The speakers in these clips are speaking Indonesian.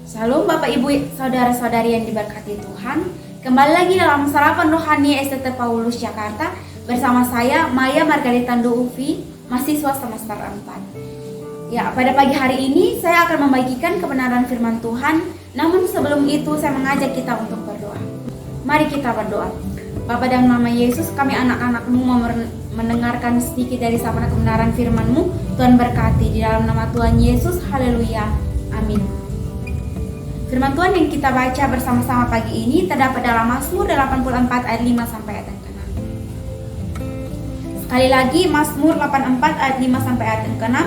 Shalom Bapak Ibu Saudara-saudari yang diberkati Tuhan. Kembali lagi dalam Sarapan Rohani STT Paulus Jakarta bersama saya Maya Margarita Ufi, mahasiswa semester 4. Ya, pada pagi hari ini saya akan membagikan kebenaran firman Tuhan. Namun sebelum itu saya mengajak kita untuk berdoa. Mari kita berdoa. Bapa dan Mama Yesus, kami anak-anak-Mu mau mendengarkan sedikit dari sabda kebenaran firman-Mu. Tuhan berkati di dalam nama Tuhan Yesus. Haleluya. Amin. Firman Tuhan yang kita baca bersama-sama pagi ini terdapat dalam Mazmur 84 ayat 5 sampai ayat yang ke-6. Sekali lagi Mazmur 84 ayat 5 sampai ayat yang ke-6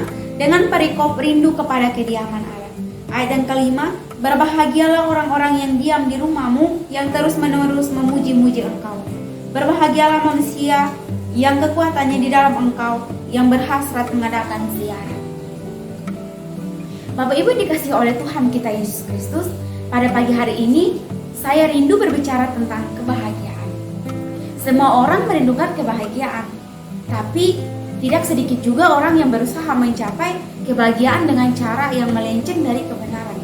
dengan perikop rindu kepada kediaman Allah. Ayat yang kelima, berbahagialah orang-orang yang diam di rumah-Mu, yang terus-menerus memuji-muji Engkau. Berbahagialah manusia yang kekuatannya di dalam Engkau, yang berhasrat mengadakan ziarah. Bapak Ibu dikasihi oleh Tuhan kita Yesus Kristus, pada pagi hari ini saya rindu berbicara tentang kebahagiaan. Semua orang merindukan kebahagiaan, tapi tidak sedikit juga orang yang berusaha mencapai kebahagiaan dengan cara yang melenceng dari kebenaran.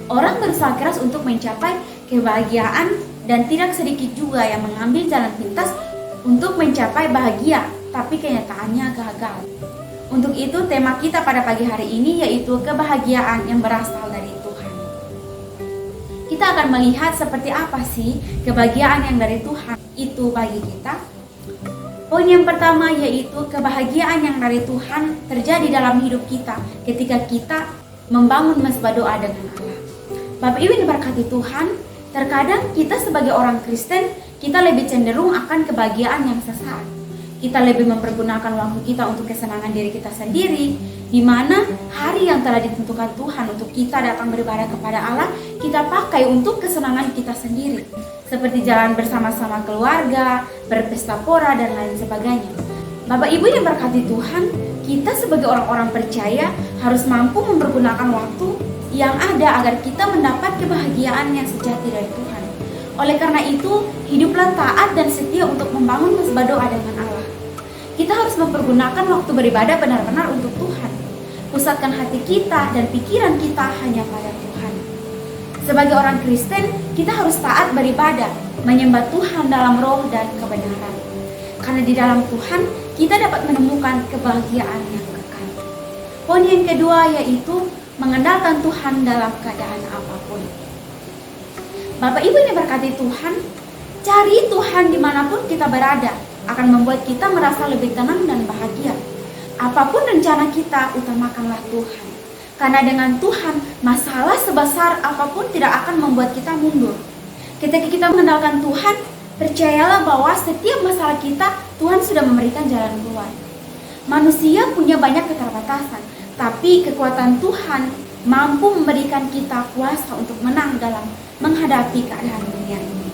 Orang berusaha keras untuk mencapai kebahagiaan dan tidak sedikit juga yang mengambil jalan pintas untuk mencapai bahagia, tapi kenyataannya gagal. Untuk itu tema kita pada pagi hari ini yaitu kebahagiaan yang berasal dari Tuhan. Kita akan melihat seperti apa sih kebahagiaan yang dari Tuhan itu bagi kita. Poin yang pertama yaitu kebahagiaan yang dari Tuhan terjadi dalam hidup kita ketika kita membangun mesbah doa dengan Allah. Bapak Ibu diberkati Tuhan, terkadang kita sebagai orang Kristen kita lebih cenderung akan kebahagiaan yang sesaat. Kita lebih mempergunakan waktu kita untuk kesenangan diri kita sendiri, di mana hari yang telah ditentukan Tuhan untuk kita datang beribadah kepada Allah, kita pakai untuk kesenangan kita sendiri, seperti jalan bersama-sama keluarga, berpesta pora, dan lain sebagainya. Bapak Ibu yang berkati Tuhan, kita sebagai orang-orang percaya harus mampu mempergunakan waktu yang ada agar kita mendapat kebahagiaan yang sejati dari Tuhan. Oleh karena itu, hiduplah taat dan setia untuk membangun mesbah doa dengan Allah. Kita harus mempergunakan waktu beribadah benar-benar untuk Tuhan. Pusatkan hati kita dan pikiran kita hanya pada Tuhan. Sebagai orang Kristen, kita harus taat beribadah, menyembah Tuhan dalam roh dan kebenaran. Karena di dalam Tuhan, kita dapat menemukan kebahagiaan yang kekal. Poin yang kedua yaitu mengandalkan Tuhan dalam keadaan apapun. Bapak Ibu yang diberkati Tuhan, cari Tuhan dimanapun kita berada akan membuat kita merasa lebih tenang dan bahagia. Apapun rencana kita, utamakanlah Tuhan. Karena dengan Tuhan, masalah sebesar apapun tidak akan membuat kita mundur. Ketika kita mengandalkan Tuhan, percayalah bahwa setiap masalah kita, Tuhan sudah memberikan jalan keluar. Manusia punya banyak keterbatasan, tapi kekuatan Tuhan mampu memberikan kita kuasa untuk menang dalam menghadapi keadaan dunia ini.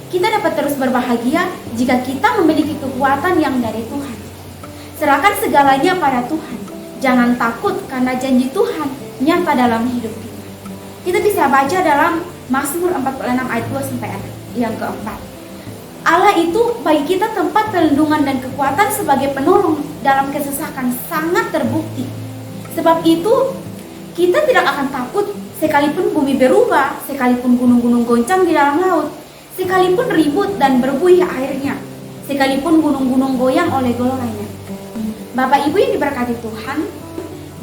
Kita dapat terus berbahagia jika kita memiliki kekuatan yang dari Tuhan. Serahkan segalanya pada Tuhan. Jangan takut karena janji Tuhan nyata dalam hidup kita. Kita bisa baca dalam Mazmur 46 ayat 2 sampai ayat yang keempat. Allah itu bagi kita tempat perlindungan dan kekuatan sebagai penolong dalam kesesakan sangat terbukti. Sebab itu kita tidak akan takut sekalipun bumi berubah, sekalipun gunung-gunung goncang di dalam laut, sekalipun ribut dan berbuih airnya, sekalipun gunung-gunung goyang oleh geloranya. Bapak Ibu yang diberkati Tuhan,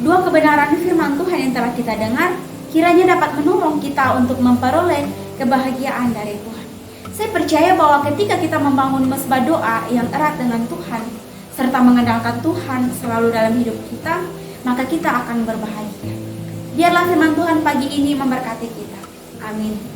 dua kebenaran firman Tuhan yang telah kita dengar kiranya dapat menolong kita untuk memperoleh kebahagiaan dari Tuhan. Saya percaya bahwa ketika kita membangun mesbah doa yang erat dengan Tuhan, serta mengandalkan Tuhan selalu dalam hidup kita, maka kita akan berbahagia. Biarlah firman Tuhan pagi ini memberkati kita. Amin.